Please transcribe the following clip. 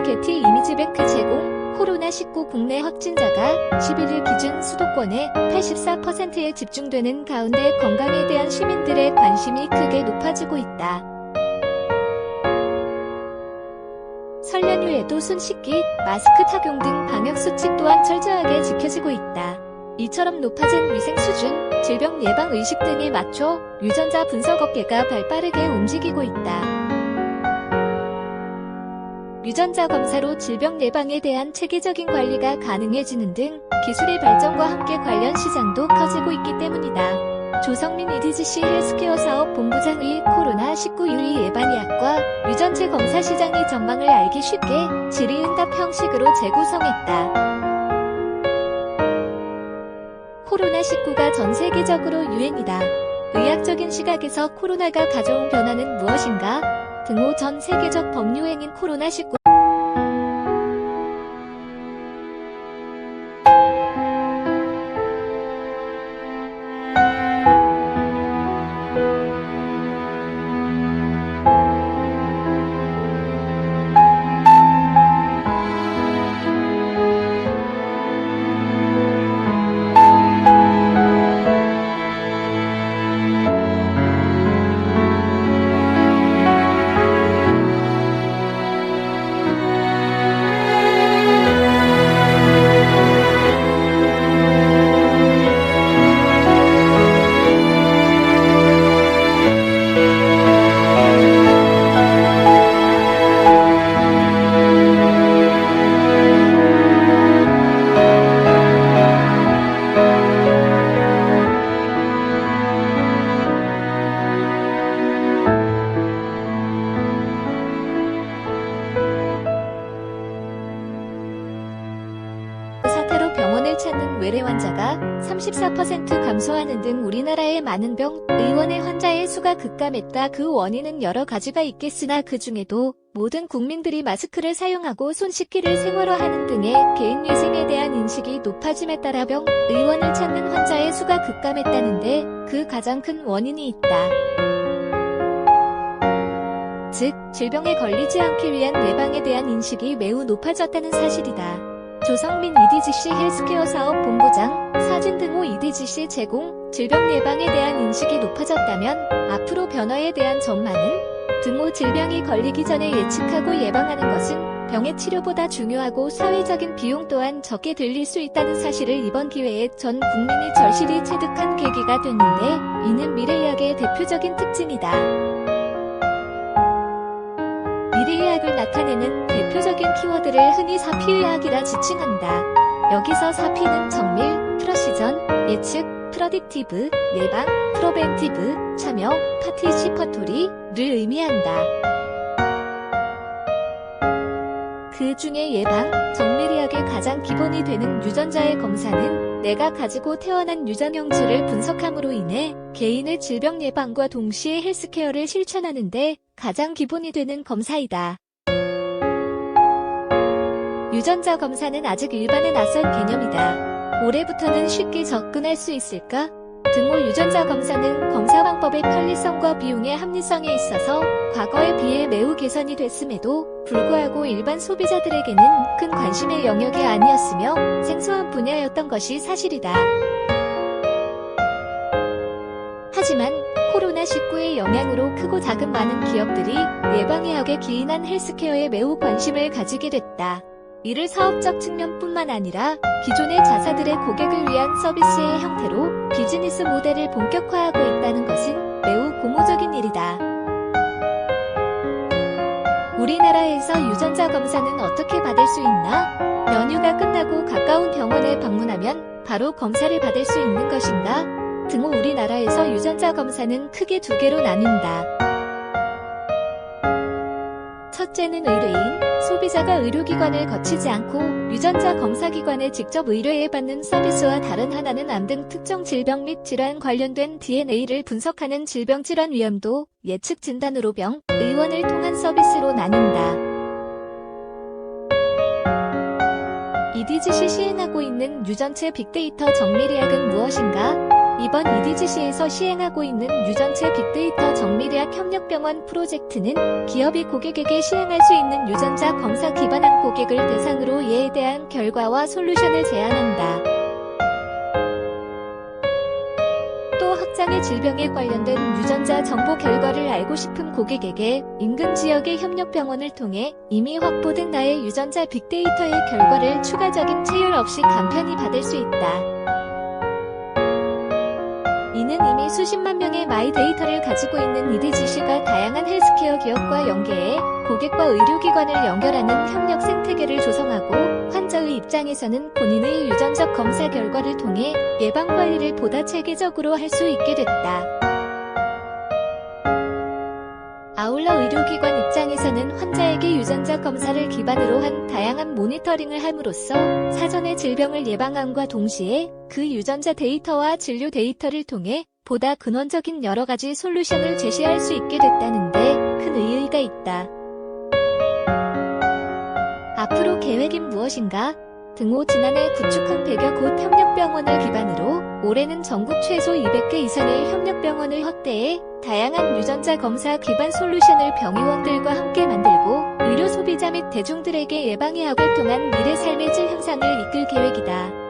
게티 이미지뱅크 제공. 코로나19 국내 확진자가 11일 기준 수도권의 84%에 집중되는 가운데 건강에 대한 시민들의 관심이 크게 높아지고 있다. 설 연휴에도 손 씻기, 마스크 착용 등 방역수칙 또한 철저하게 지켜지고 있다. 이처럼 높아진 위생 수준, 질병 예방 의식 등에 맞춰 유전자 분석 업계가 발빠르게 움직이고 있다. 유전자 검사로 질병 예방에 대한 체계적인 관리가 가능해지는 등 기술의 발전과 함께 관련 시장도 커지고 있기 때문이다. 조성민 EDGC 헬스케어 사업 본부장의 코로나19 유의 예방의학과 유전체 검사 시장의 전망을 알기 쉽게 질의응답 형식으로 재구성했다. 코로나19가 전 세계적으로 유행이다. 의학적인 시각에서 코로나가 가져온 변화는 무엇인가? 등호 전 세계적 범유행인 코로나19. 사태로 병원을 찾는 외래 환자가 34% 감소하는 등 우리나라의 많은 병, 의원의 환자의 수가 급감했다. 그 원인은 여러 가지가 있겠으나 그 중에도 모든 국민들이 마스크를 사용하고 손 씻기를 생활화하는 등의 개인위생에 대한 인식이 높아짐에 따라 병, 의원을 찾는 환자의 수가 급감했다는데 그 가장 큰 원인이 있다. 즉, 질병에 걸리지 않기 위한 예방에 대한 인식이 매우 높아졌다는 사실이다. 조성민 EDGC 헬스케어 사업 본부장, 사진 등호 EDGC 제공, 질병 예방에 대한 인식이 높아졌다면 앞으로 변화에 대한 전망은? 등호 질병이 걸리기 전에 예측하고 예방하는 것은 병의 치료보다 중요하고 사회적인 비용 또한 적게 들릴 수 있다는 사실을 이번 기회에 전 국민이 절실히 체득한 계기가 됐는데 이는 미래의학의 대표적인 특징이다. 미래의학을 나타내는 대표적인 키워드를 흔히 사피의학이라 지칭한다. 여기서 사피는 정밀, 프러시전, 예측, 프러딕티브, 예방, 프로벤티브, 참여, 파티시퍼토리를 의미한다. 그 중에 예방, 정밀의학의 가장 기본이 되는 유전자의 검사는 내가 가지고 태어난 유전형질을 분석함으로 인해 개인의 질병 예방과 동시에 헬스케어를 실천하는데 가장 기본이 되는 검사이다. 유전자 검사는 아직 일반에 낯선 개념이다. 올해부터는 쉽게 접근할 수 있을까? 등호 유전자 검사는 검사 방법의 편리성과 비용의 합리성에 있어서 과거에 비해 매우 개선이 됐음에도 불구하고 일반 소비자들에게는 큰 관심의 영역이 아니었으며 생소한 분야였던 것이 사실이다. 하지만 코로나19의 영향으로 크고 작은 많은 기업들이 예방의학에 기인한 헬스케어에 매우 관심을 가지게 됐다. 이를 사업적 측면뿐만 아니라 기존의 자사들의 고객을 위한 서비스의 형태로 비즈니스 모델을 본격화하고 있다는 것은 매우 고무적인 일이다. 우리나라에서 유전자 검사는 어떻게 받을 수 있나? 연휴가 끝나고 가까운 병원에 방문하면 바로 검사를 받을 수 있는 것인가? 등호 우리나라에서 유전자 검사는 크게 두 개로 나뉜다. 첫째는 의뢰인, 소비자가 의료기관을 거치지 않고 유전자 검사기관에 직접 의뢰해받는 서비스와 다른 하나는 암 등 특정 질병 및 질환 관련된 DNA를 분석하는 질병질환 위험도 예측 진단으로 병, 의원을 통한 서비스로 나뉜다. EDGC 시행하고 있는 유전체 빅데이터 정밀의학은 무엇인가? 이번 EDGC에서 시행하고 있는 유전체 빅데이터 정밀의학 협력병원 프로젝트는 기업이 고객에게 시행할 수 있는 유전자 검사 기반 항 고객을 대상으로 이에 대한 결과와 솔루션을 제안한다. 또 확장의 질병에 관련된 유전자 정보 결과를 알고 싶은 고객에게 인근 지역의 협력병원을 통해 이미 확보된 나의 유전자 빅데이터의 결과를 추가적인 체열 없이 간편히 받을 수 있다. 이는 이미 수십만 명의 마이 데이터를 가지고 있는 이디지시가 다양한 헬스케어 기업과 연계해 고객과 의료기관을 연결하는 협력 생태계를 조성하고, 환자의 입장에서는 본인의 유전적 검사 결과를 통해 예방관리를 보다 체계적으로 할 수 있게 됐다. 아울러 의료기관 입장에서는 환자에게 유전자 검사를 기반으로 한 다양한 모니터링을 함으로써 사전에 질병을 예방함과 동시에 그 유전자 데이터와 진료 데이터를 통해 보다 근원적인 여러 가지 솔루션을 제시할 수 있게 됐다는 데 큰 의의가 있다. 앞으로 계획인 무엇인가? 등호 지난해 구축한 100여 곳 협력병원을 기반으로 올해는 전국 최소 200개 이상의 협력병원을 확대해 다양한 유전자 검사 기반 솔루션을 병의원들과 함께 만들고 의료 소비자 및 대중들에게 예방의학을 통한 미래 삶의 질 향상을 이끌 계획이다.